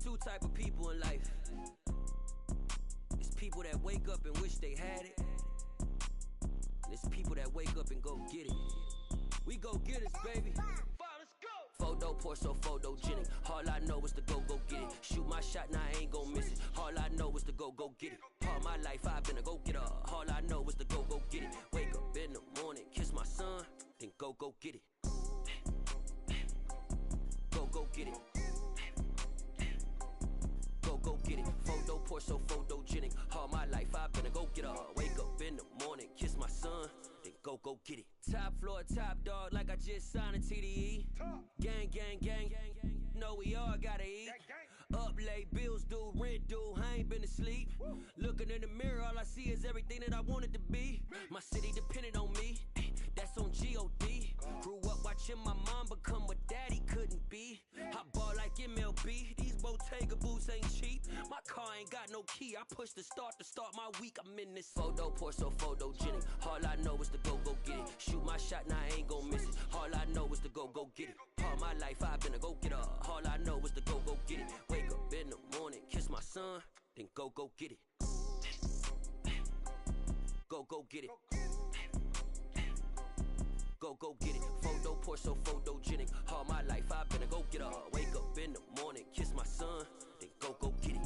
two type of people in life. It's people that wake up and wish they had it. And it's people that wake up and go get it. We go get it, baby. Let's go. Photo pour so photogenic. All I know is to go get it. Shoot my shot, now I ain't gon' miss it. All I know is to go get it. All my life I've been a go-getter. All I know is to go get it. Wake up in the morning, kiss my son, then go get it. Go get it. Go get it. Photo pour so photogenic. All my life I've been a go-getter. Wake up in the morning, kiss my son, then go get it. Top floor, top dog, like I just signed a TDE. Gang, gang, gang, know we all gotta eat. Up late, bills due, rent due, I ain't been asleep. Looking in the mirror, all I see is everything that I wanted to be. My city depended on me, that's on G.O.D. Grew up watching my mom become what daddy couldn't be. I ball like MLB, these Bottega boots ain't cheap. My car ain't got no key, I push the start to start my week. I'm in this photo pour so photogenic. All I know is to go get it. Shoot my shot, now I ain't gon' miss it. All I know is to go get it. All my life I've been a go-getter. All I know is to go get it. Wake up in the morning, kiss my son, then go get it. Go get it. Go get it. Photo pour so photogenic. All my life I've been a go-getter. Wake up in the morning, kiss my son, then go get it.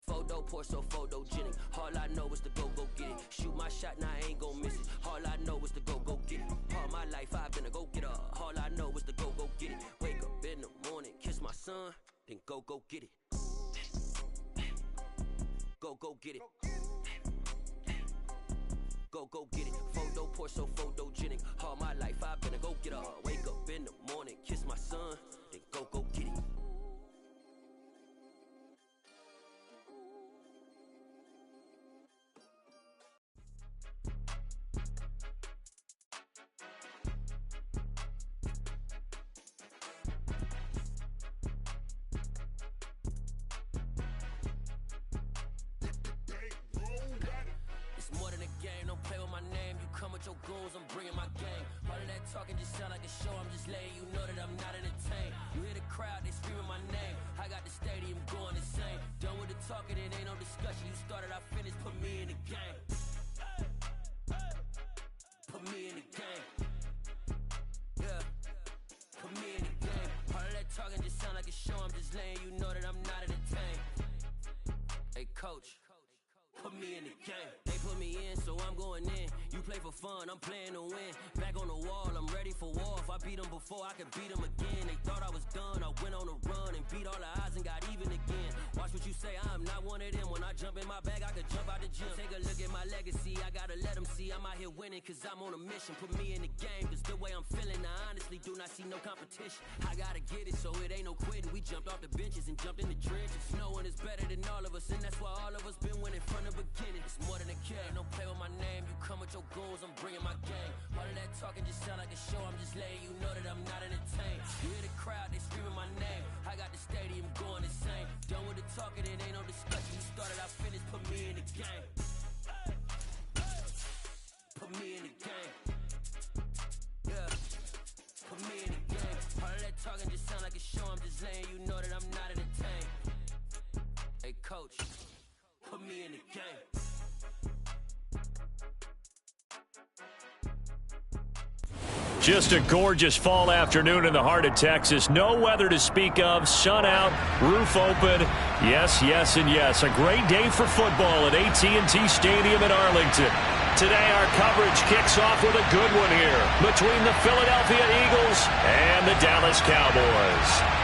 Photo pour so photogenic. All I know is to go get it. Shoot my shot, now I ain't gon' miss it. All I know is to go get it. All my life I've been a go-getter. All I know is to go get it. Wake up in the morning, kiss my son, then go get it. Go get it. Go get it. Photo pour so photogenic. All my life I've been a go-getter. Wake up in the morning, kiss my son, then go get it. More than a game, don't play with my name. You come with your goons, I'm bringing my gang. All of that talking just sound like a show. I'm just letting you know that I'm not entertained. You hear the crowd, they screaming my name. I got the stadium going insane. Done with the talking, it ain't no discussion. You started, I finished, put me in the game. Put me in the game. Yeah, put me in the game. All of that talking just sound like a show. I'm just letting you know that I'm not entertained. Hey, coach, put me in the game. They put me in, so I'm going in. You play for fun, I'm playing to win. Back on the wall, I'm ready for war. If I beat them before, I could beat them again. They thought I was done, I went on a run and beat all the odds and got even again. Watch what you say, I'm not one of them. When I jump in my bag, I could jump out the gym. Take a look at my legacy, I gotta let them see I'm out here winning, cause I'm on a mission. Put me in the game, cause the way I'm feeling, I honestly do not see no competition. I gotta get it, so it ain't no quitting. We jumped off the benches and jumped in the trenches. No one is better than all of us, and that's why all of us been winning from the beginning. It's more than a game, don't play with my name. You come with your goons, I'm bringing my gang. All of that talking just sound like a show. I'm just letting you know that I'm not entertained. You hear the crowd, they screaming my name. I got the stadium going insane. Done with the talking, it ain't no discussion. You started, I finished, put me in the game. Put me in the game. Yeah, put me in the game. All of that talking just sound like a show. I'm just letting you know that I'm not entertained. Hey, coach, put me in the game. Just a gorgeous fall afternoon in the heart of Texas. No weather to speak of. Sun out, roof open. Yes, yes, and yes. A great day for football at AT&T Stadium in Arlington. Today our coverage kicks off with a good one here between the Philadelphia Eagles and the Dallas Cowboys.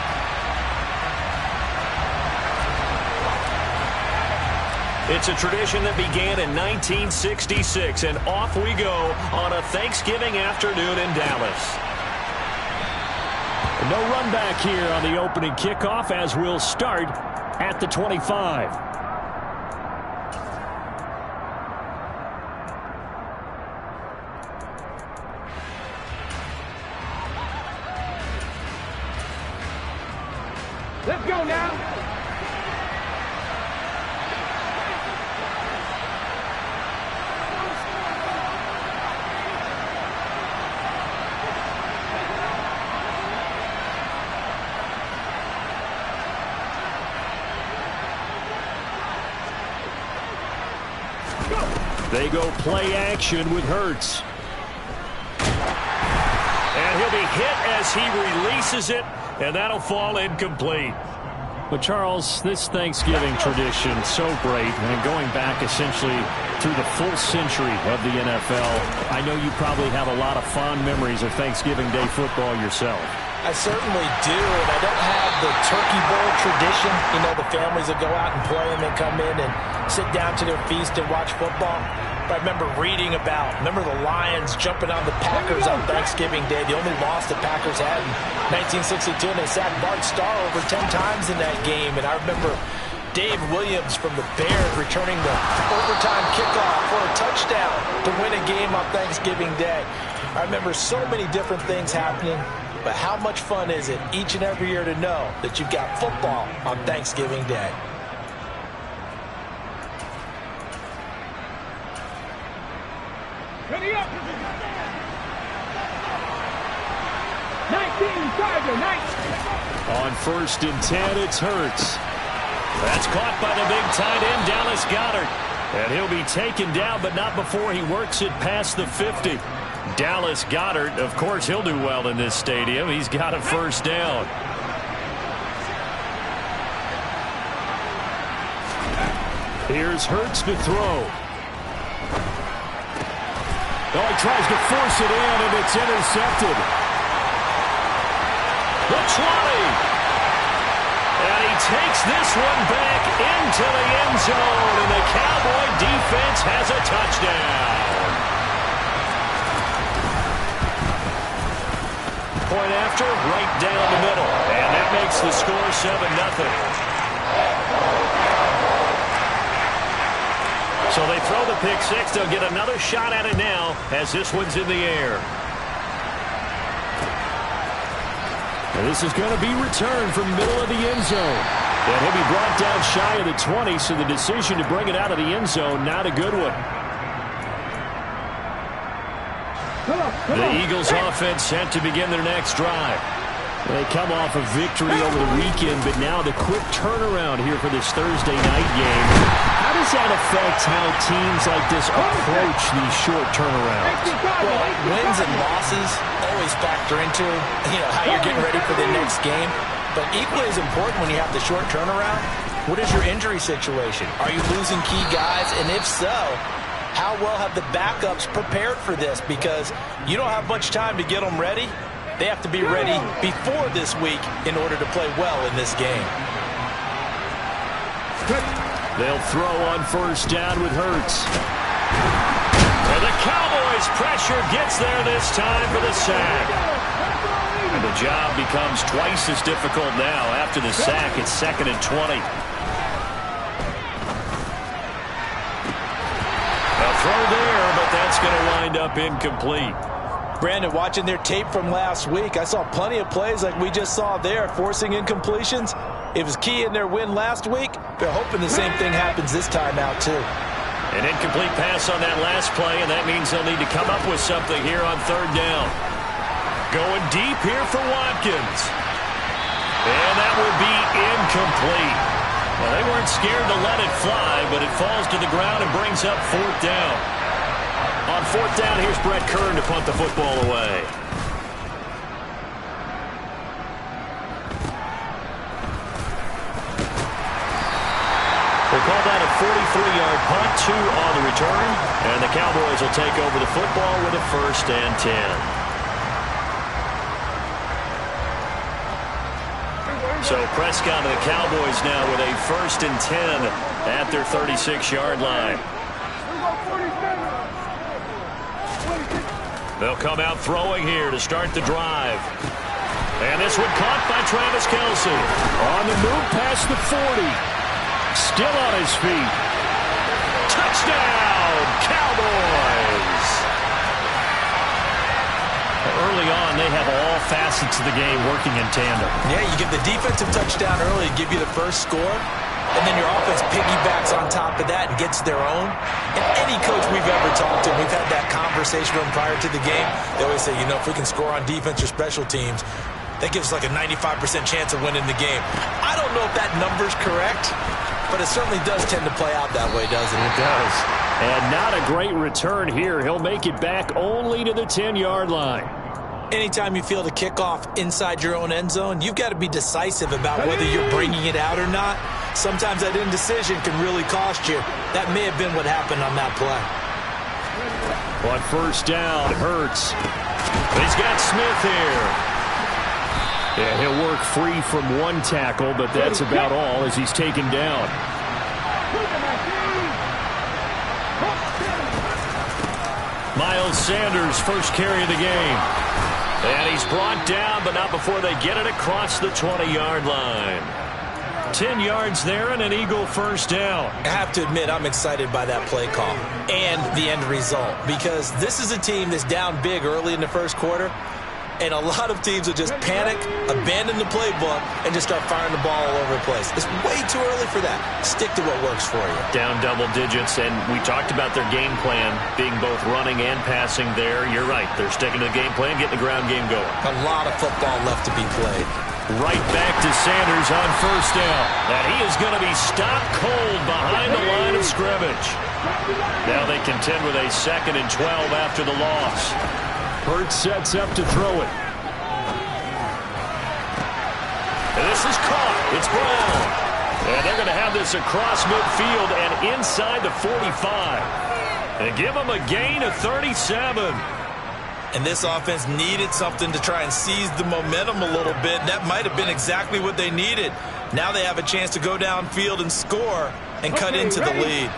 It's a tradition that began in 1966, and off we go on a Thanksgiving afternoon in Dallas. No run back here on the opening kickoff, as we'll start at the 25. Let's go now. They go play action with Hurts. And he'll be hit as he releases it, and that'll fall incomplete. But, Charles, this Thanksgiving tradition, so great, and going back essentially through the full century of the NFL. I know you probably have a lot of fond memories of Thanksgiving Day football yourself. I certainly do, and I don't have the turkey bowl tradition. You know, the families that go out and play and then come in and sit down to their feast and watch football. But I remember reading about, the Lions jumping on the Packers on Thanksgiving Day, the only loss the Packers had in 1962, and they sacked Bart Starr over 10 times in that game. And I remember Dave Williams from the Bears returning the overtime kickoff for a touchdown to win a game on Thanksgiving Day. I remember so many different things happening. But how much fun is it each and every year to know that you've got football on Thanksgiving Day? Ready up. 19, Tiger, 19. On 1st and 10, it's Hurts. That's caught by the big tight end, Dallas Goedert. And he'll be taken down, but not before he works it past the 50. Dallas Goedert, of course, he'll do well in this stadium. He's got a first down. Here's Hurts to throw. Oh, he tries to force it in, and it's intercepted. The 20. And he takes this one back into the end zone, and the Cowboy defense has a touchdown. Point after, right down the middle. And that makes the score 7-0. So they throw the pick six. They'll get another shot at it now as this one's in the air. And this is going to be returned from middle of the end zone. And he'll be brought down shy of the 20, so the decision to bring it out of the end zone, not a good one. The Eagles offense set to begin their next drive. They come off a victory over the weekend, but now the quick turnaround here for this Thursday night game. How does that affect how teams like this approach these short turnarounds? Well, wins and losses always factor into, how you're getting ready for the next game. But equally as important when you have the short turnaround, what is your injury situation? Are you losing key guys? And if so, how well have the backups prepared for this? Because you don't have much time to get them ready. They have to be ready before this week in order to play well in this game. They'll throw on first down with Hurts. And the Cowboys' pressure gets there this time for the sack. And the job becomes twice as difficult now after the sack. It's 2nd and 20. A throw there, but that's going to wind up incomplete. Brandon, watching their tape from last week, I saw plenty of plays like we just saw there, forcing incompletions. It was key in their win last week. They're hoping the same thing happens this time out, too. An incomplete pass on that last play, and that means they'll need to come up with something here on 3rd down. Going deep here for Watkins. And that would be incomplete. Well, they weren't scared to let it fly, but it falls to the ground and brings up 4th down. On 4th down, here's Brett Kern to punt the football away. We'll call that a 43-yard punt, 2 on the return, and the Cowboys will take over the football with a 1st and 10. So Prescott and the Cowboys now with a 1st and 10 at their 36-yard line. They'll come out throwing here to start the drive. And this one caught by Travis Kelce. On the move past the 40. Still on his feet. Touchdown, Cowboys! early on, they have all facets of the game working in tandem. Yeah, you give the defensive touchdown early, give you the first score, and then your offense piggybacks on top of that and gets their own. And any coach we've ever talked to, we've had that conversation with them prior to the game, they always say, you know, if we can score on defense or special teams, that gives us like a 95% chance of winning the game. I don't know if that number's correct, but it certainly does tend to play out that way, doesn't it? It does. And not a great return here. He'll make it back only to the 10-yard line. Anytime you field a kickoff inside your own end zone, you've got to be decisive about whether you're bringing it out or not. Sometimes that indecision can really cost you. That may have been what happened on that play. On first down, Hurts. He's got Smith here. Yeah, he'll work free from one tackle, but that's about all as he's taken down. Miles Sanders, first carry of the game. And he's brought down, but not before they get it across the 20-yard line. 10 yards there and an Eagle first down. I have to admit, I'm excited by that play call and the end result, because this is a team that's down big early in the first quarter, and a lot of teams will just panic, abandon the playbook, and just start firing the ball all over the place. It's way too early for that. Stick to what works for you. Down double digits, and we talked about their game plan being both running and passing there. You're right. They're sticking to the game plan, getting the ground game going. A lot of football left to be played. Right back to Sanders on first down. And he is going to be stopped cold behind the line of scrimmage. Now they contend with a 2nd and 12 after the loss. Hurts sets up to throw it. And this is caught. It's Brown. And they're going to have this across midfield and inside the 45. And give them a gain of 37. And this offense needed something to try and seize the momentum a little bit. That might have been exactly what they needed. Now they have a chance to go downfield and score and cut into the lead.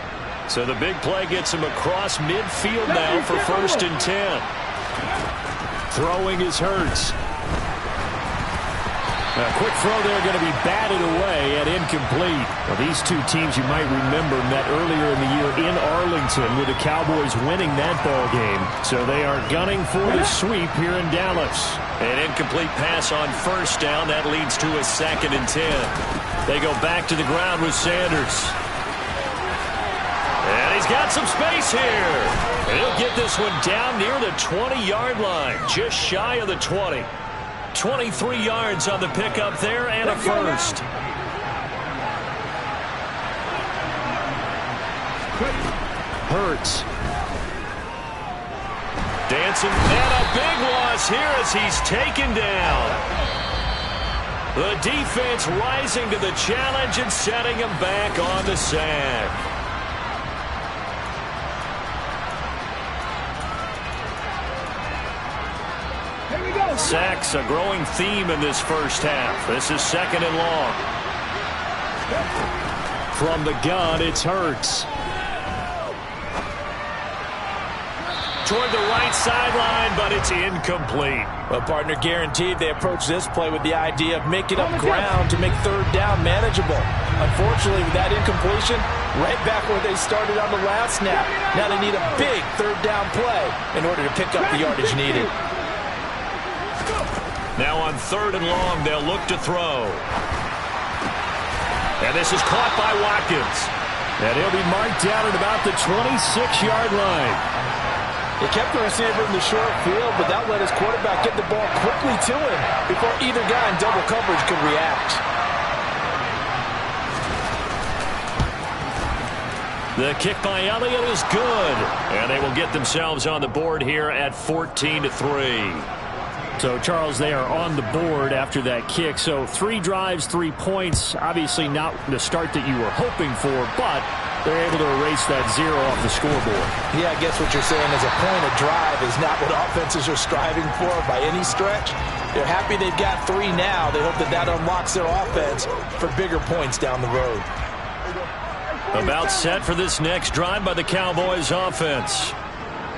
So the big play gets him across midfield now for 1st and 10. Throwing is Hurts. A quick throw there going to be batted away and incomplete. Well, these two teams you might remember met earlier in the year in Arlington with the Cowboys winning that ball game. So they are gunning for the sweep here in Dallas. An incomplete pass on first down. That leads to a 2nd and 10. They go back to the ground with Sanders. And he's got some space here. And he'll get this one down near the 20-yard line, just shy of the 20. 23 yards on the pickup there and a first. Hurts. Dancing, and a big loss here as he's taken down. The defense rising to the challenge and setting him back on the sack. Sacks, a growing theme in this first half. This is 2nd and long. From the gun, it's Hurts. Toward the right sideline, but it's incomplete. Well, partner, guaranteed they approach this play with the idea of making up ground to make 3rd down manageable. Unfortunately, with that incompletion, right back where they started on the last snap. Now they need a big 3rd down play in order to pick up the yardage needed. Now on 3rd and long, they'll look to throw. And this is caught by Watkins. And he'll be marked down at about the 26-yard line. He kept the receiver in the short field, but that let his quarterback get the ball quickly to him before either guy in double coverage could react. The kick by Elliott is good. And they will get themselves on the board here at 14-3. So, Charles, they are on the board after that kick. So, 3 drives, 3 points. Obviously not the start that you were hoping for, but they're able to erase that 0 off the scoreboard. Yeah, I guess what you're saying is a point of drive is not what offenses are striving for by any stretch. They're happy they've got 3 now. They hope that that unlocks their offense for bigger points down the road. About set for this next drive by the Cowboys offense.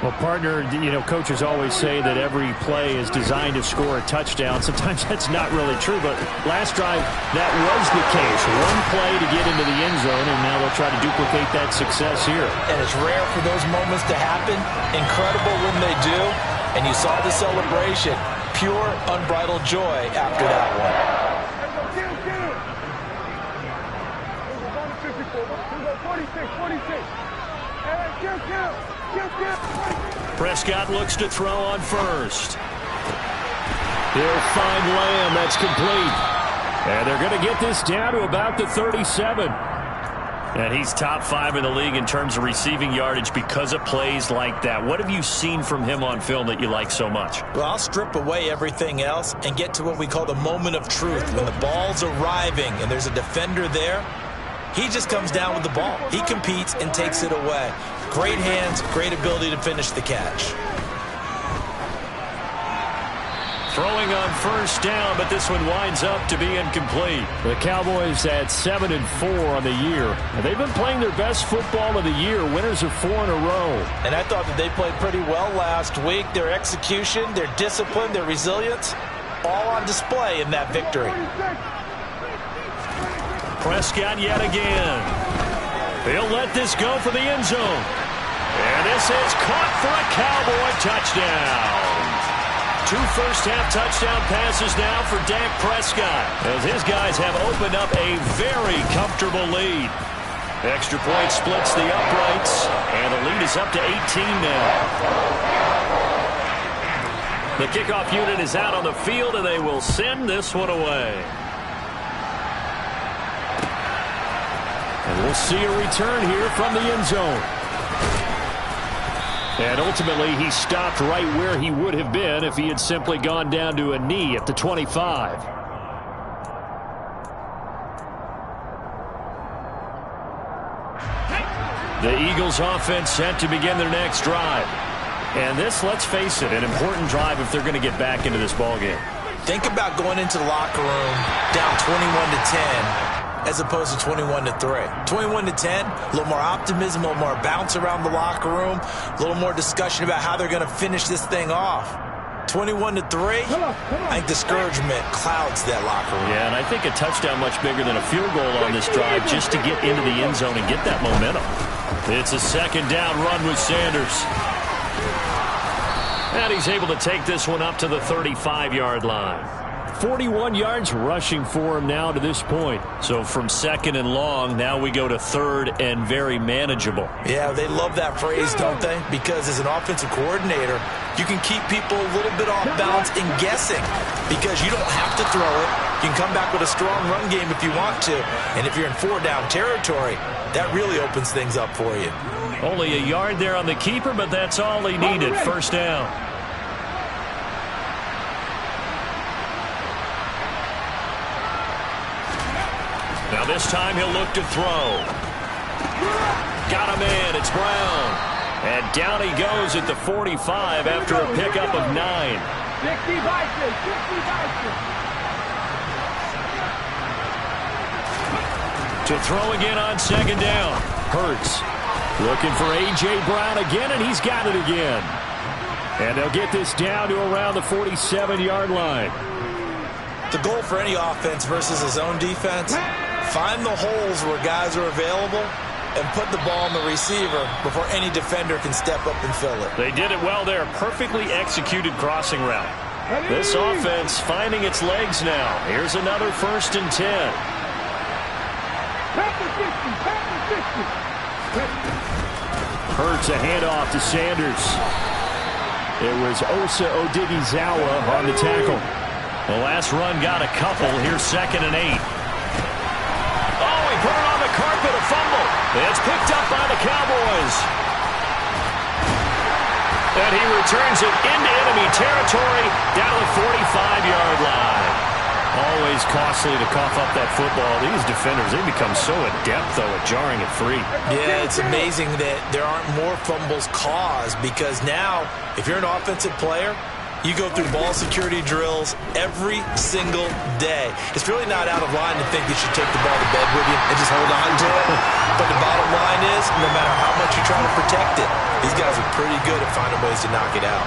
Well, partner, you know, coaches always say that every play is designed to score a touchdown. Sometimes that's not really true, but last drive, that was the case. One play to get into the end zone, and now they'll try to duplicate that success here. And it's rare for those moments to happen. Incredible when they do. And you saw the celebration. Pure, unbridled joy after that one. Prescott looks to throw on first. He'll find Lamb. That's complete. And they're going to get this down to about the 37. And he's top 5 in the league in terms of receiving yardage because of plays like that. What have you seen from him on film that you like so much? Well, I'll strip away everything else and get to what we call the moment of truth. When the ball's arriving and there's a defender there, he just comes down with the ball. He competes and takes it away. Great hands, great ability to finish the catch. Throwing on first down, but this one winds up to be incomplete. The Cowboys at 7-4 on the year. And they've been playing their best football of the year. Winners of 4 in a row. And I thought that they played pretty well last week. Their execution, their discipline, their resilience, all on display in that victory. Prescott yet again. He'll let this go for the end zone. And this is caught for a Cowboy touchdown. 2 first-half touchdown passes now for Dak Prescott, as his guys have opened up a very comfortable lead. Extra point splits the uprights, and the lead is up to 18 now. The kickoff unit is out on the field, and they will send this one away. And we'll see a return here from the end zone. And ultimately, he stopped right where he would have been if he had simply gone down to a knee at the 25. The Eagles offense set to begin their next drive. And this, let's face it, an important drive if they're going to get back into this ballgame. Think about going into the locker room down 21-10. As opposed to 21-3. 21-10, a little more optimism, a little more bounce around the locker room, a little more discussion about how they're going to finish this thing off. 21-3, I think discouragement clouds that locker room. Yeah, and I think a touchdown much bigger than a field goal on this drive just to get into the end zone and get that momentum. It's a second down run with Sanders. And he's able to take this one up to the 35-yard line. 41 yards rushing for him now to this point. So from second and long, now we go to third and very manageable. Yeah, they love that phrase, don't they? Because as an offensive coordinator, you can keep people a little bit off balance and guessing because you don't have to throw it. You can come back with a strong run game if you want to. And if you're in 4-down territory, that really opens things up for you. Only a yard there on the keeper, but that's all he needed. First down. Now this time he'll look to throw. Got him in. It's Brown. And down he goes at the 45 after a pickup of 9. To throw again on second down. Hurts looking for A.J. Brown again, and he's got it again. And they'll get this down to around the 47-yard line. The goal for any offense versus his own defense, find the holes where guys are available and put the ball on the receiver before any defender can step up and fill it. They did it well there. Perfectly executed crossing route. This offense finding its legs now. Here's another 1st and 10. Hurts a handoff to Sanders. It was Osa Odighizuwa on the tackle. The last run got a couple. Here's 2nd and 8. Oh, he put it on the carpet, a fumble. It's picked up by the Cowboys. And he returns it into enemy territory down to the 45-yard line. Always costly to cough up that football. These defenders, they become so adept, though, at jarring it free. Yeah, it's amazing that there aren't more fumbles caused because now, if you're an offensive player, you go through ball security drills every single day. It's really not out of line to think you should take the ball to bed with you and just hold on to it. But the bottom line is, no matter how much you try to protect it, these guys are pretty good at finding ways to knock it out.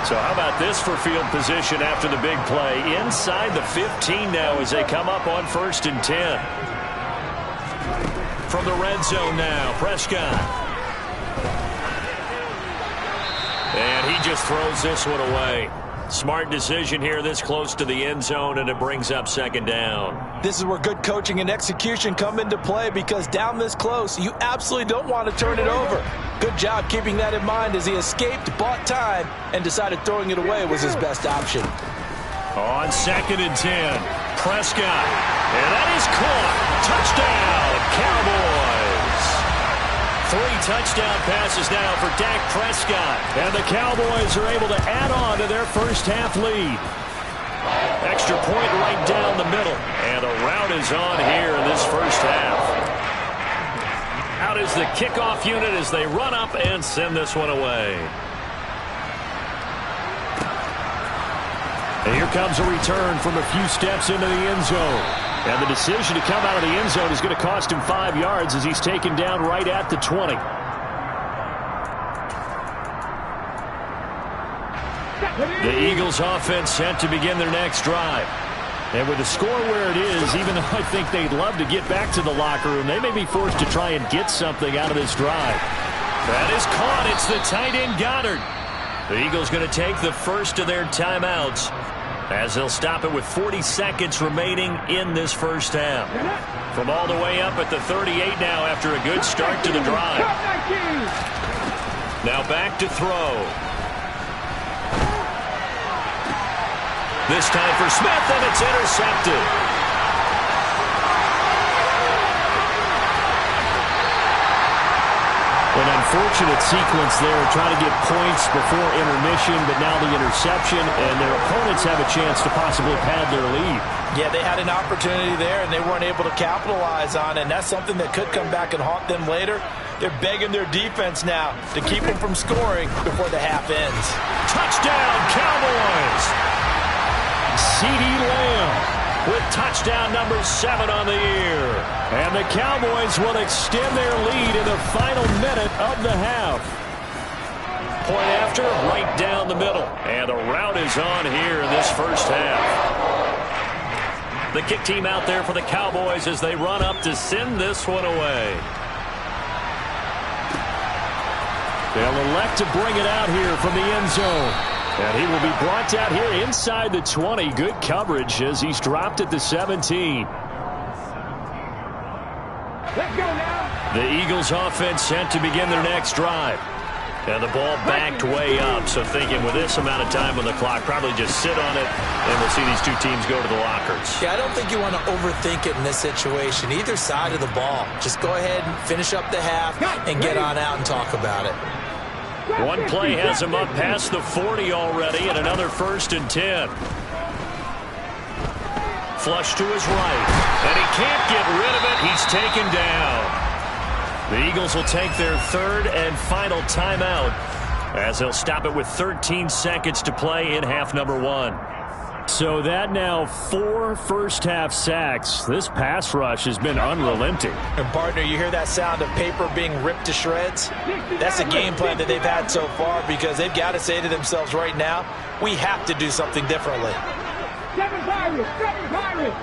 So how about this for field position after the big play? Inside the 15 now as they come up on 1st and 10. From the red zone now, Prescott. And he just throws this one away. Smart decision here this close to the end zone, and it brings up second down. This is where good coaching and execution come into play, because down this close, you absolutely don't want to turn it over. Good job keeping that in mind as he escaped, bought time, and decided throwing it away was his best option. On 2nd and 10, Prescott. And that is caught. Touchdown, Cowboys. 3 touchdown passes now for Dak Prescott. And the Cowboys are able to add on to their first half lead. Extra point right down the middle. And the route is on here in this first half. Out is the kickoff unit as they run up and send this one away. And here comes a return from a few steps into the end zone. And the decision to come out of the end zone is going to cost him 5 yards as he's taken down right at the 20. The Eagles offense set to begin their next drive. And with the score where it is, even though I think they'd love to get back to the locker room, they may be forced to try and get something out of this drive. That is caught. It's the tight end Goddard. The Eagles going to take the first of their timeouts as they'll stop it with 40 seconds remaining in this first half. From all the way up at the 38 now after a good start to the drive. Now back to throw. This time for Smith, and it's intercepted. An unfortunate sequence there, trying to get points before intermission, but now the interception, and their opponents have a chance to possibly pad their lead. Yeah, they had an opportunity there, and they weren't able to capitalize on it, and that's something that could come back and haunt them later. They're begging their defense now to keep them from scoring before the half ends. Touchdown, Cowboys! CeeDee Lamb with touchdown number 7 on the year. And the Cowboys will extend their lead in the final minute of the half. Point after, right down the middle. And the route is on here in this first half. The kick team out there for the Cowboys as they run up to send this one away. They'll elect to bring it out here from the end zone. And he will be brought out here inside the 20. Good coverage as he's dropped at the 17. Let's go now. The Eagles offense set to begin their next drive. And the ball backed way up. So thinking with this amount of time on the clock, probably just sit on it, and we'll see these two teams go to the lockers. Yeah, I don't think you want to overthink it in this situation. Either side of the ball. Just go ahead and finish up the half and get on out and talk about it. One play has him up past the 40 already, and another 1st and 10. Flush to his right, and he can't get rid of it. He's taken down. The Eagles will take their 3rd and final timeout as they'll stop it with 13 seconds to play in half number 1. So that now 4 first-half sacks. This pass rush has been unrelenting. And, partner, you hear that sound of paper being ripped to shreds? That's a game plan that they've had so far, because they've got to say to themselves right now, we have to do something differently. 7 Pirates! 7 Pirates!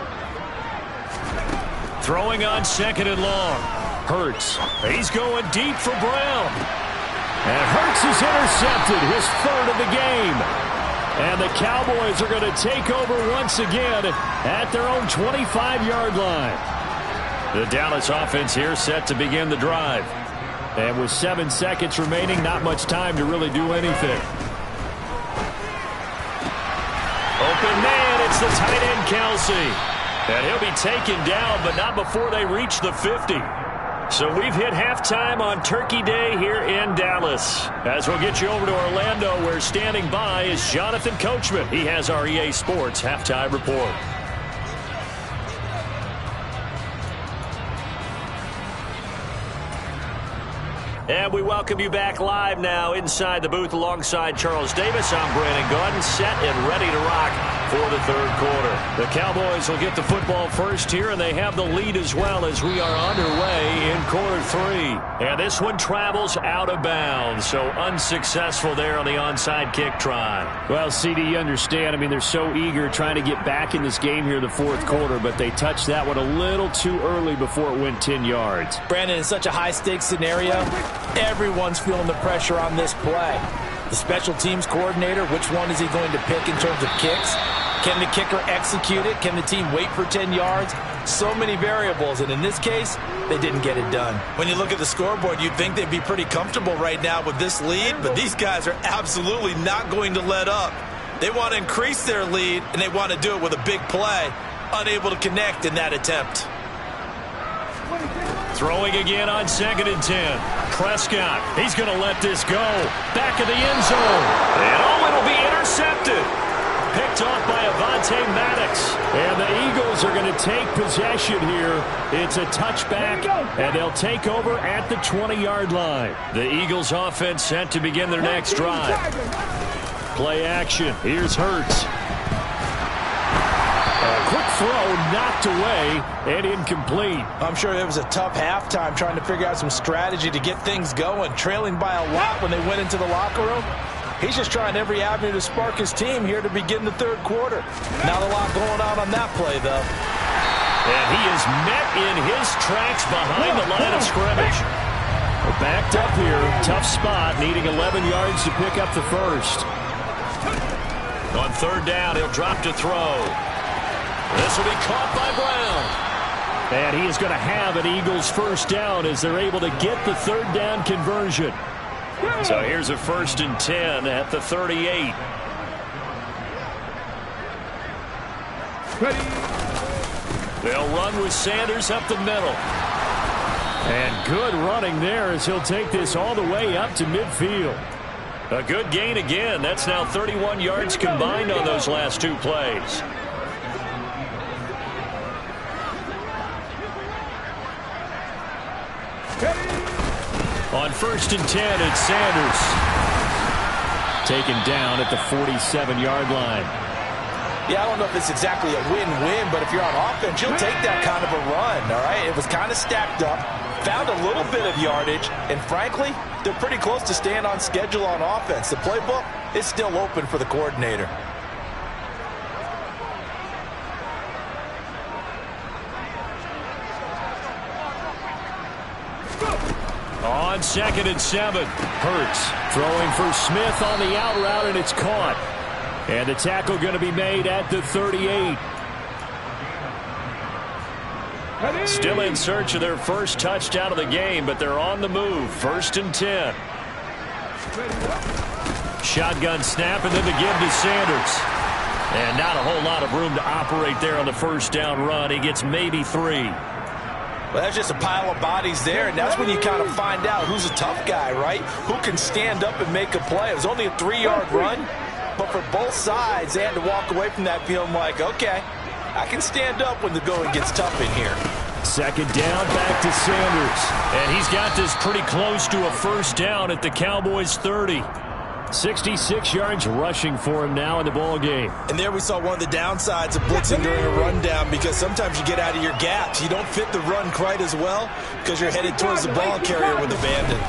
Throwing on 2nd and long. Hurts. He's going deep for Brown. And Hurts is intercepted, his 3rd of the game. And the Cowboys are going to take over once again at their own 25-yard line. The Dallas offense here set to begin the drive. And with 7 seconds remaining, not much time to really do anything. Open man, it's the tight end Kelsey. And he'll be taken down, but not before they reach the 50. So we've hit halftime on Turkey Day here in Dallas. As we'll get you over to Orlando, where standing by is Jonathan Coachman. He has our EA Sports Halftime Report. And we welcome you back live now inside the booth alongside Charles Davis. I'm Brandon Gaudin, set and ready to rock for the 3rd quarter. The Cowboys will get the football first here, and they have the lead as well as we are underway in quarter 3. And this one travels out of bounds, so unsuccessful there on the onside kick try. Well, CD, you understand. I mean, they're so eager trying to get back in this game here in the 4th quarter, but they touched that one a little too early before it went 10 yards. Brandon, in such a high-stakes scenario, everyone's feeling the pressure on this play. The special teams coordinator, which one is he going to pick in terms of kicks? Can the kicker execute it? Can the team wait for 10 yards? So many variables, and in this case, they didn't get it done. When you look at the scoreboard, you'd think they'd be pretty comfortable right now with this lead, but these guys are absolutely not going to let up. They want to increase their lead, and they want to do it with a big play. Unable to connect in that attempt. Throwing again on 2nd and 10. Prescott, he's going to let this go. Back of the end zone. And it'll be intercepted. Picked off by Avonte Maddox. And the Eagles are going to take possession here. It's a touchback, and they'll take over at the 20-yard line. The Eagles offense set to begin their next drive. Play action. Here's Hurts. A quick throw knocked away and incomplete. I'm sure it was a tough halftime trying to figure out some strategy to get things going, trailing by a lot when they went into the locker room. He's just trying every avenue to spark his team here to begin the third quarter. Not a lot going on that play, though. And he is met in his tracks behind the line of scrimmage. We're backed up here. Tough spot, needing 11 yards to pick up the first. On 3rd down, he'll drop to throw. This will be caught by Brown. And he is going to have an Eagles first down as they're able to get the 3rd down conversion. So here's a 1st and 10 at the 38. They'll run with Sanders up the middle. And good running there as he'll take this all the way up to midfield. A good gain again. That's now 31 yards combined on those last 2 plays. On 1st and 10, it's Sanders. Taken down at the 47-yard line. Yeah, I don't know if it's exactly a win-win, but if you're on offense, you'll take that kind of a run, all right? It was kind of stacked up, found a little bit of yardage, and frankly, they're pretty close to staying on schedule on offense. The playbook is still open for the coordinator. On 2nd and 7, Hurts throwing for Smith on the out route, and it's caught. And the tackle going to be made at the 38. Still in search of their first touchdown of the game, but they're on the move. 1st and 10. Shotgun snap, and then the give to Sanders. And not a whole lot of room to operate there on the first down run. He gets maybe 3. Well, that's just a pile of bodies there, and that's when you kind of find out who's a tough guy, right? Who can stand up and make a play. It was only a 3-yard run, but for both sides, they had to walk away from that feeling like, okay, I can stand up when the going gets tough in here. 2nd down, back to Sanders. And he's got this pretty close to a first down at the Cowboys' 30. 66 yards rushing for him now in the ball game. And there we saw one of the downsides of blitzing during a rundown, because sometimes you get out of your gaps. You don't fit the run quite as well because you're headed towards the ball carrier with abandon.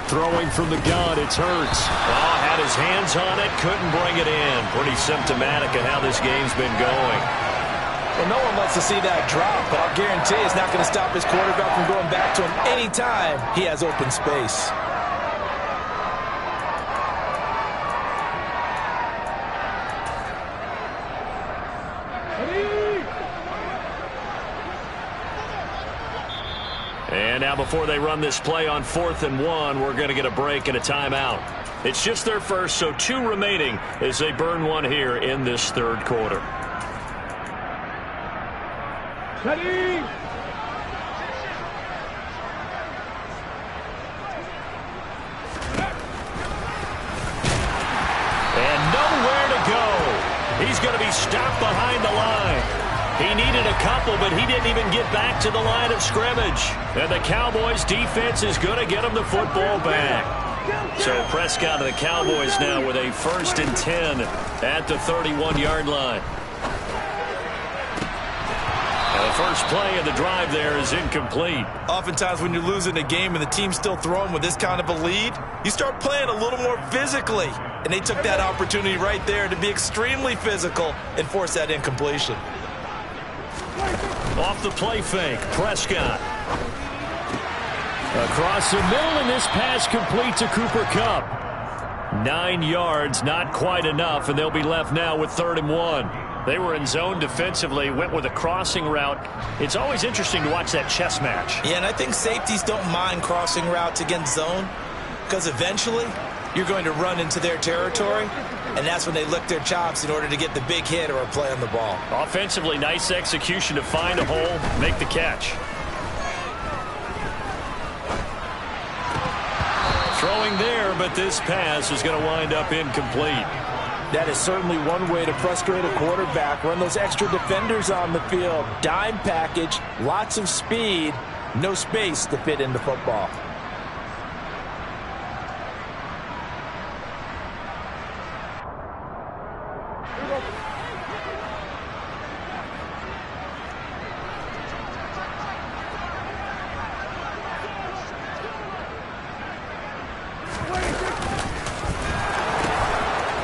Throwing from the gun, it's Hurts. Oh, had his hands on it, couldn't bring it in. Pretty symptomatic of how this game's been going. Well, no one wants to see that drop, but I'll guarantee it's not going to stop his quarterback from going back to him anytime he has open space. And now before they run this play on 4th and 1, we're going to get a break and a timeout. It's just their first, so 2 remaining as they burn one here in this 3rd quarter. Ready? And nowhere to go. He's going to be stopped behind the line. He needed a couple, but he didn't even get back to the line of scrimmage. And the Cowboys defense is going to get him the football back. So Prescott and the Cowboys now with a 1st and 10 at the 31-yard line. And the first play of the drive there is incomplete. Oftentimes when you're losing a game and the team's still throwing with this kind of a lead, you start playing a little more physically. And they took that opportunity right there to be extremely physical and force that incompletion. Off the play fake, Prescott. Across the middle, and this pass complete to Cooper Kupp. 9 yards, not quite enough, and they'll be left now with 3rd and 1. They were in zone defensively, went with a crossing route. It's always interesting to watch that chess match. Yeah, and I think safeties don't mind crossing routes against zone because eventually you're going to run into their territory, and that's when they lick their chops in order to get the big hit or a play on the ball. Offensively, nice execution to find a hole, make the catch. Throwing there, but this pass is going to wind up incomplete. That is certainly one way to frustrate a quarterback. Run those extra defenders on the field. Dime package, lots of speed, no space to fit in the football.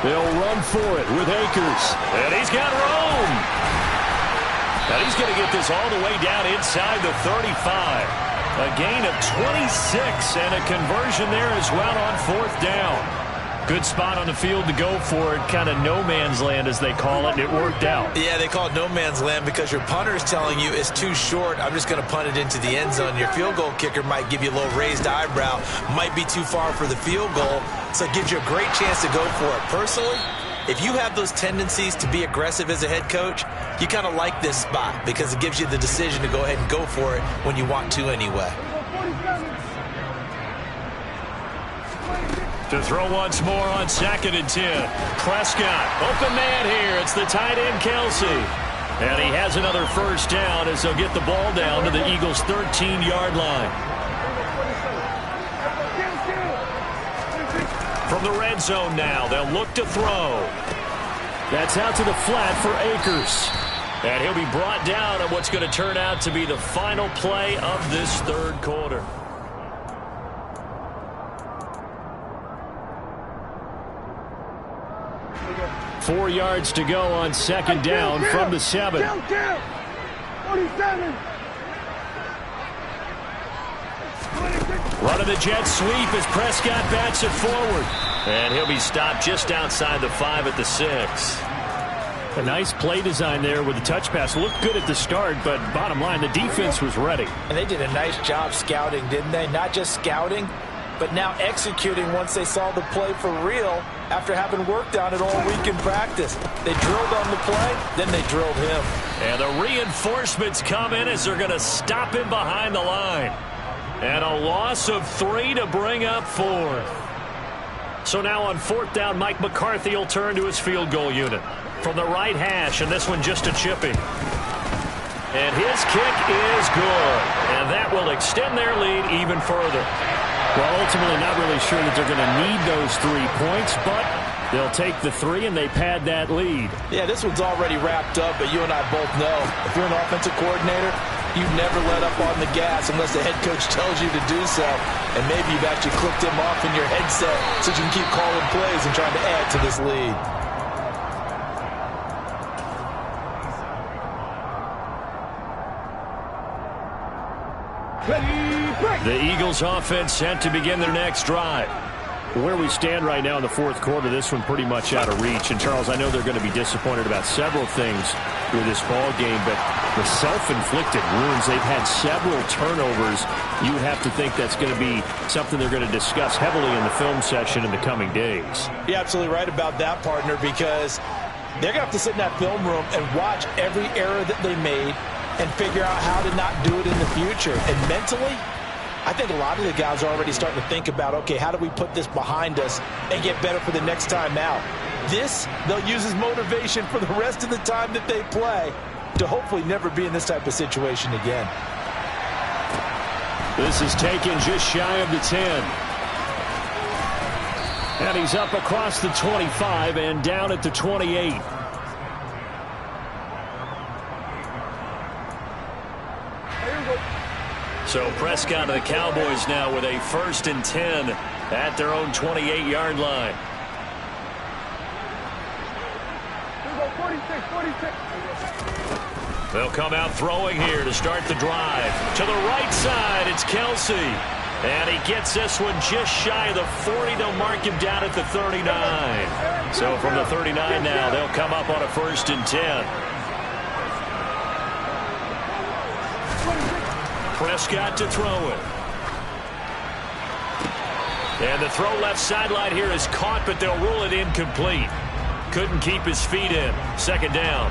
They'll run for it with Akers. And he's got room. And he's going to get this all the way down inside the 35. A gain of 26 and a conversion there as well on 4th down. Good spot on the field to go for it. Kind of no man's land, as they call it, and it worked out. Yeah, they call it no man's land because your punter is telling you it's too short. I'm just going to punt it into the end zone. Your field goal kicker might give you a little raised eyebrow. Might be too far for the field goal, so it gives you a great chance to go for it. Personally, if you have those tendencies to be aggressive as a head coach, you kind of like this spot because it gives you the decision to go ahead and go for it when you want to anyway. To throw once more on 2nd and 10. Prescott, open man here. It's the tight end, Kelsey. And he has another first down as they'll get the ball down to the Eagles' 13-yard line. From the red zone now, they'll look to throw. That's out to the flat for Akers. And he'll be brought down at what's going to turn out to be the final play of this 3rd quarter. Four yards to go on 2nd down from the 7. 47. Running the jet sweep as Prescott bats it forward. And he'll be stopped just outside the 5 at the 6. A nice play design there with the touch pass. Looked good at the start, but bottom line, the defense was ready. And they did a nice job scouting, didn't they? Not just scouting, but now executing once they saw the play for real after having worked on it all week in practice. They drilled on the play, then they drilled him. And the reinforcements come in as they're going to stop him behind the line. And a loss of 3 to bring up 4th. So now on 4th down, Mike McCarthy will turn to his field goal unit. From the right hash, and this one just a chipping. And his kick is good. And that will extend their lead even further. Well, ultimately not really sure that they're going to need those 3 points, but they'll take the 3 and they pad that lead. Yeah, this one's already wrapped up, but you and I both know if you're an offensive coordinator, you never let up on the gas unless the head coach tells you to do so. And maybe you've actually clicked him off in your headset so you can keep calling plays and trying to add to this lead. The Eagles offense set to begin their next drive. Where we stand right now in the 4th quarter, this one pretty much out of reach. And, Charles, I know they're going to be disappointed about several things with this ball game, but the self-inflicted wounds, they've had several turnovers. You would have to think that's going to be something they're going to discuss heavily in the film session in the coming days. You're absolutely right about that, partner, because they're going to have to sit in that film room and watch every error that they made and figure out how to not do it in the future. And mentally, I think a lot of the guys are already starting to think about, okay, how do we put this behind us and get better for the next time out? This, they'll use as motivation for the rest of the time that they play to hopefully never be in this type of situation again. This is taken just shy of the 10. And he's up across the 25 and down at the 28. So Prescott of the Cowboys now with a 1st and 10 at their own 28-yard line. 46. They'll come out throwing here to start the drive. To the right side, it's Kelsey. And he gets this one just shy of the 40. They'll mark him down at the 39. So from the 39 now, they'll come up on a 1st and 10. Prescott to throw it. And the throw left sideline here is caught, but they'll rule it incomplete. Couldn't keep his feet in. 2nd down.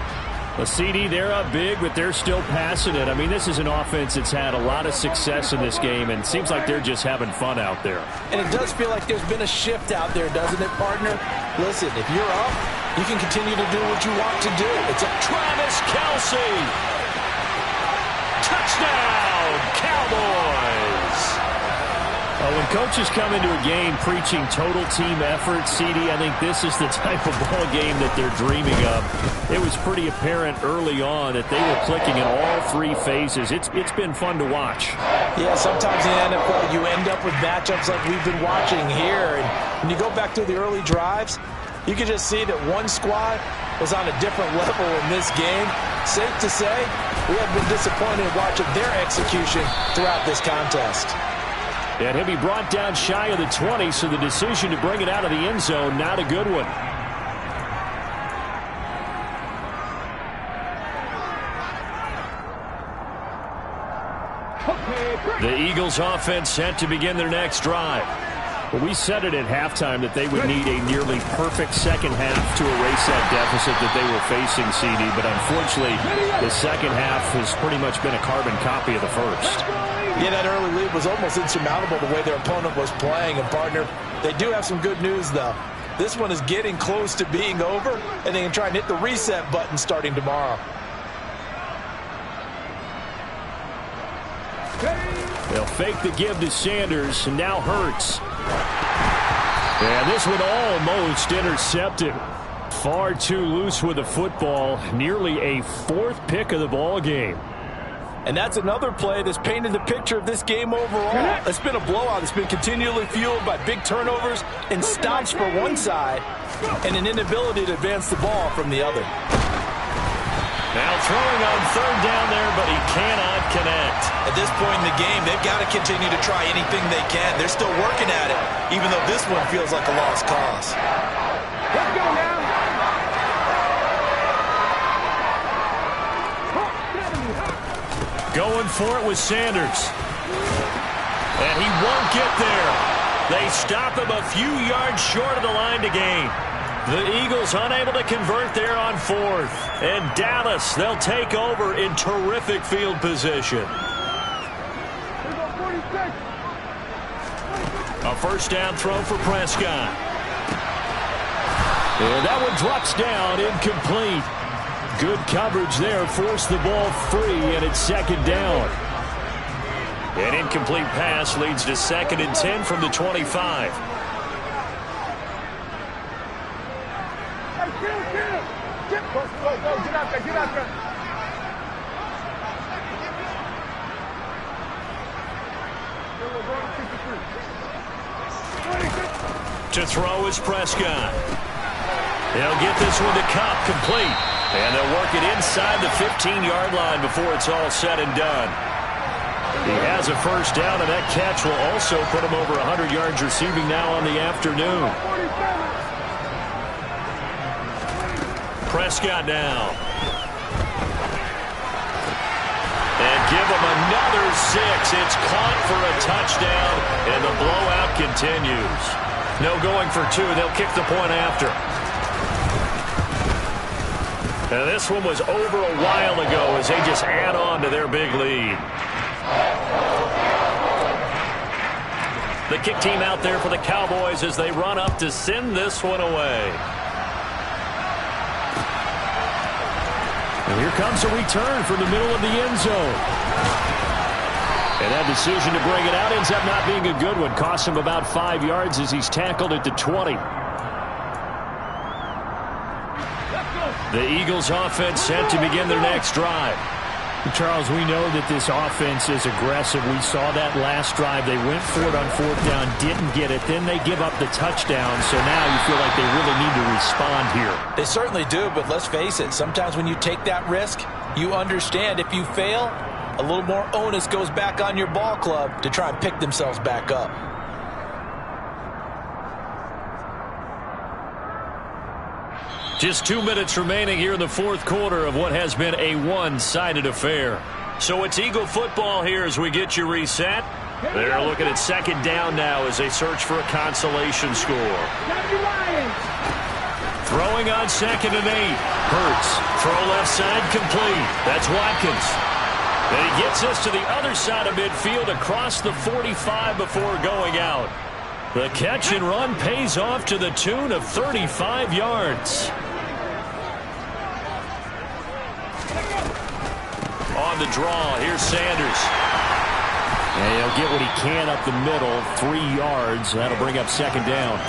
A CD, they're up big, but they're still passing it. I mean, this is an offense that's had a lot of success in this game, and it seems like they're just having fun out there. And it does feel like there's been a shift out there, doesn't it, partner? Listen, if you're up, you can continue to do what you want to do. It's a Travis Kelce. Touchdown, Cowboys. When coaches come into a game preaching total team effort, CD, I think this is the type of ball game that they're dreaming of. It was pretty apparent early on that they were clicking in all 3 phases. It's been fun to watch. Yeah, sometimes in the NFL you end up with matchups like we've been watching here. And when you go back through the early drives, you can just see that one squad was on a different level in this game. Safe to say, we have been disappointed watching their execution throughout this contest. And he'll be brought down shy of the 20, so the decision to bring it out of the end zone, not a good one. The Eagles offense set to begin their next drive. Well, we said it at halftime that they would need a nearly perfect second half to erase that deficit that they were facing, CD. But unfortunately, the second half has pretty much been a carbon copy of the first. Yeah, that early lead was almost insurmountable the way their opponent was playing. And, partner, they do have some good news, though. This one is getting close to being over, and they can try and hit the reset button starting tomorrow. They'll fake the give to Sanders, and now Hurts. And this one almost intercepted. Far too loose with the football. Nearly a 4th pick of the ball game. And that's another play that's painted the picture of this game overall. It's been a blowout. It's been continually fueled by big turnovers and stops for one side and an inability to advance the ball from the other. Now throwing on 3rd down there, but he cannot connect. At this point in the game, they've got to continue to try anything they can. They're still working at it, even though this one feels like a lost cause. Let's go now. Going for it with Sanders. And he won't get there. They stop him a few yards short of the line to gain. The Eagles unable to convert there on 4th. And Dallas, they'll take over in terrific field position. A 1st down throw for Prescott. And that one drops down, incomplete. Good coverage there, forced the ball free, and it's 2nd down. An incomplete pass leads to 2nd and 10 from the 25. Get out there. To throw is Prescott. They'll get this one to Cobb, complete. And they'll work it inside the 15-yard line before it's all said and done. He has a 1st down, and that catch will also put him over 100 yards receiving now on the afternoon. Prescott now. And give him another 6. It's caught for a touchdown, and the blowout continues. No going for 2. They'll kick the point after. And this one was over a while ago as they just add on to their big lead. The kick team out there for the Cowboys as they run up to send this one away. And here comes a return from the middle of the end zone. And that decision to bring it out ends up not being a good one. Costs him about 5 yards as he's tackled at the 20. The Eagles offense set to begin their next drive. Charles, we know that this offense is aggressive. We saw that last drive. They went for it on 4th down, didn't get it. Then they give up the touchdown. So now you feel like they really need to respond here. They certainly do, but let's face it. Sometimes when you take that risk, you understand if you fail, a little more onus goes back on your ball club to try and pick themselves back up. Just 2 minutes remaining here in the fourth quarter of what has been a one-sided affair. So it's Eagle football here as we get you reset. They're looking at second down now as they search for a consolation score. Throwing on 2nd and 8. Hurts. Throw left side complete. That's Watkins. And he gets us to the other side of midfield across the 45 before going out. The catch and run pays off to the tune of 35 yards. On the draw, here's Sanders. And he'll get what he can up the middle, 3 yards. That'll bring up second down.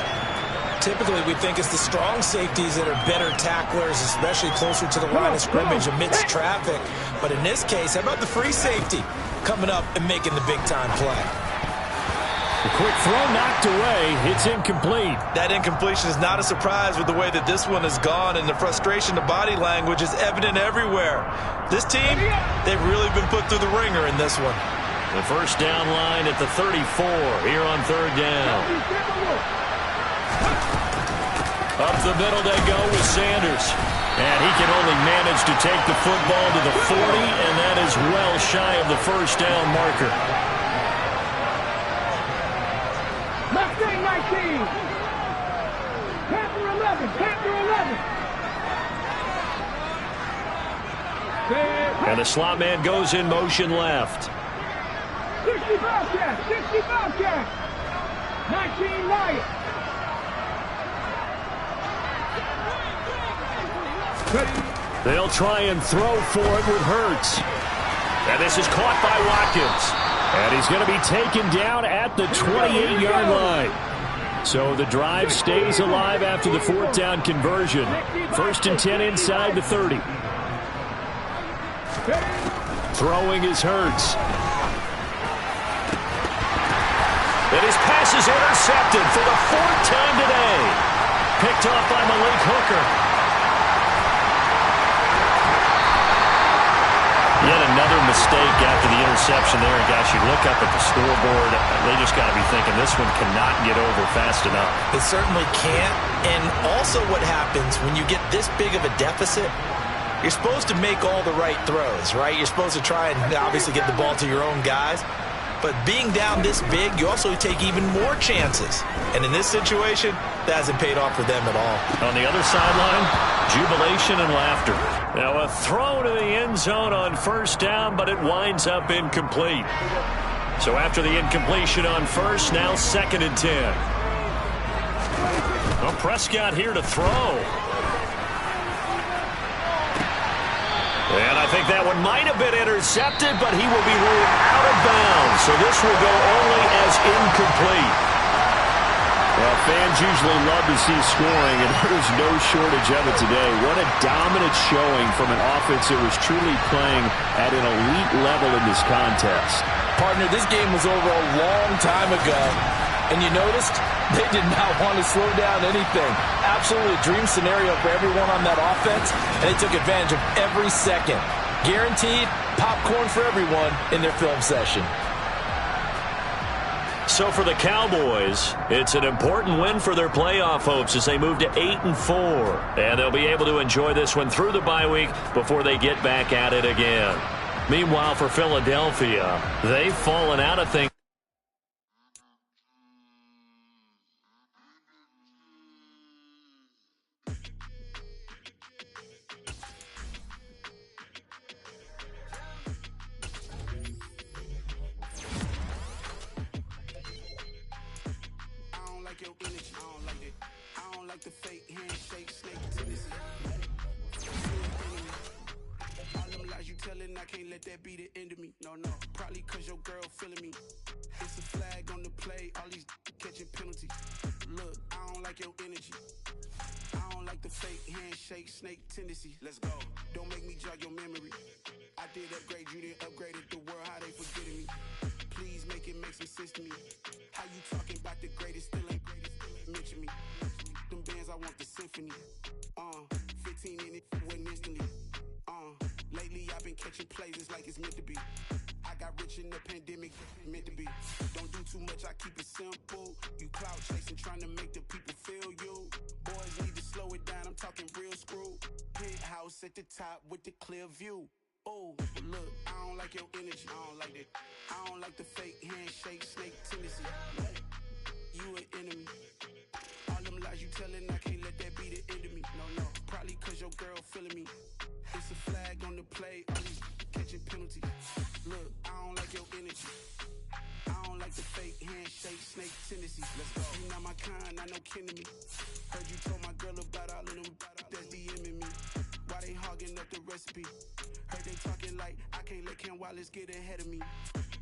Typically, we think it's the strong safeties that are better tacklers, especially closer to the line of scrimmage amidst traffic. But in this case, how about the free safety coming up and making the big-time play? A quick throw knocked away. It's incomplete. That incompletion is not a surprise with the way that this one has gone, and the frustration, the body language is evident everywhere. This team, they've really been put through the ringer in this one. The first down line at the 34 here on third down. Up the middle they go with Sanders. And he can only manage to take the football to the 40, and that is well shy of the first down marker. Mustang 19. Panther 11. Panther 11. And the slot man goes in motion left. 60 Bobcat. 60 Bobcat. 19 Wyatt. They'll try and throw for it with Hurts. And this is caught by Watkins. And he's going to be taken down at the 28-yard line. So the drive stays alive after the fourth down conversion. 1st and 10 inside the 30. Throwing is Hurts. And his pass is intercepted for the 4th time today. Picked off by Malik Hooker. Yet another mistake after the interception there. And gosh, you look up at the scoreboard, they just got to be thinking this one cannot get over fast enough. It certainly can't. And also what happens when you get this big of a deficit, you're supposed to make all the right throws, right? You're supposed to try and obviously get the ball to your own guys. But being down this big, you also take even more chances. And in this situation, that hasn't paid off for them at all. On the other sideline, jubilation and laughter. Now a throw to the end zone on first down, but it winds up incomplete. So after the incompletion on first, now 2nd and 10. Well, Prescott here to throw. And I think that one might have been intercepted, but he will be ruled out of bounds. So this will go only as incomplete. Well, fans usually love to see scoring, and there's no shortage of it today. What a dominant showing from an offense that was truly playing at an elite level in this contest. Partner, this game was over a long time ago, and you noticed they did not want to slow down anything. Absolutely a dream scenario for everyone on that offense, and they took advantage of every second. Guaranteed popcorn for everyone in their film session. So for the Cowboys, it's an important win for their playoff hopes as they move to 8-4. And they'll be able to enjoy this one through the bye week before they get back at it again. Meanwhile, for Philadelphia, they've fallen out of things. The fake handshake, snake tendency. All them lies you telling, I can't let that be the end of me. No, probably cause your girl feeling me. It's a flag on the play, all these catching penalties. Look, I don't like your energy. I don't like the fake handshake, snake tendency. Let's go. Don't make me jog your memory. I did upgrade, you didn't upgrade it. The world, how they forgetting me. Please make it make some sense to me. How you talking about the greatest, still ain't greatest, mention me. Them bands, I want the symphony. 15 in it, went instantly. Lately Lately, I've been catching plays, it's like it's meant to be. I got rich in the pandemic, meant to be. Don't do too much, I keep it simple. You clout chasing, trying to make the people feel you. Boys need to slow it down, I'm talking real screw. Penthouse at the top with the clear view. Oh, look, I don't like your energy, I don't like that. I don't like the fake handshake, snake tendency. You an enemy. All them lies you telling, I can't let that be the end of me. No, probably cause your girl feeling me. It's a flag on the play, all these catching penalties. Look, I don't like your energy. I don't like the fake handshake, snake tendency. Let's go. You not my kind, not no kin to me. Heard you told my girl about all of them that's DMing me. Why they hogging up the recipe? Heard they talking like I can't let Ken Wallace get ahead of me.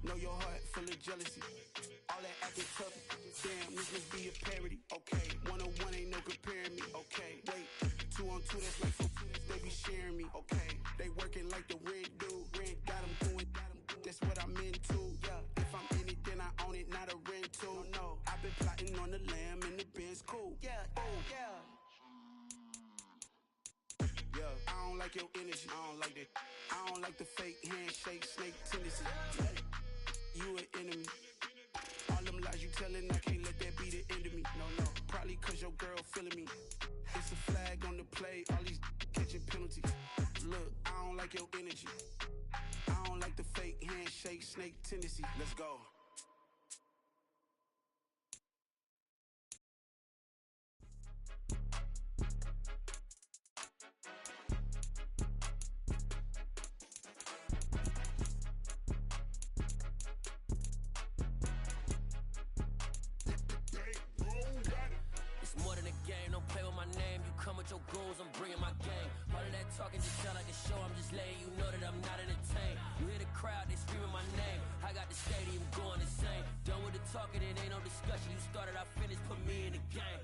Know your heart full of jealousy. All that acting tough, damn, this must be a parody. Okay, 101 ain't no comparing me. Okay, wait, 2 on 2, that's like 4, they be sharing me. Okay, they working like the rent dude. Rent got them doing, that's what I'm into. Yeah, if I'm in it, then I own it, not a rental. No, I've been plotting on the lamb and the Benz cool. Yeah, oh, yeah. Yeah, I don't like your energy, I don't like that. I don't like the fake handshake, snake tendency. You an enemy. All them lies you telling, I can't let that be the end of me. No, probably cause your girl feeling me. It's a flag on the play, all these catching penalties. Look, I don't like your energy. I don't like the fake handshake, snake tendency. Let's go. It's more than a game, don't play with my name. You come with your goons, I'm bringing my gang. All of that talking just sound like a show, I'm just letting you know that I'm not entertained. You hear the crowd, they screaming my name. I got the stadium going insane. Done with the talking, it ain't no discussion. You started, I finished, put me in the game.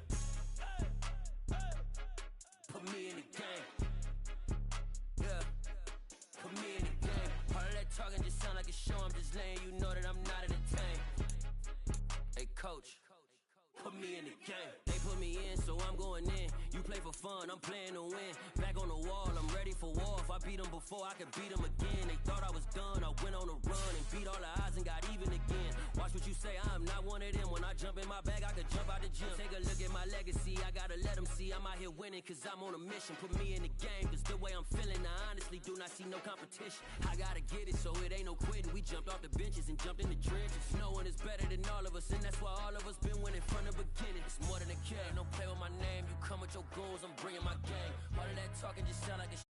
Put me in the game. Yeah, put me in the game. All of that talking just sound like a show, I'm just letting you know that I'm not entertained. Hey coach, put me in the game. They put me in, so I'm going in. You play for fun, I'm playing to win. Back on the wall, I'm ready for war. If I beat them before, I could beat them again. They thought I was done, I went on a run and beat all the odds and got even again. Watch what you say, I'm not one of them. When I jump in my bag, I could jump out the gym. Take a look at my legacy, I gotta let them see I'm out here winning, cause I'm on a mission. Put me in the game, cause the way I'm feeling, I honestly do not see no competition. I gotta get it, so it ain't no quitting. We jumped off the benches and jumped in the trenches. No one is better than all of us, and that's why all of us been winning from the beginning. It's more than a game, don't play with my name. You come with your goons, I'm bringing my gang. All of that talking just sound like a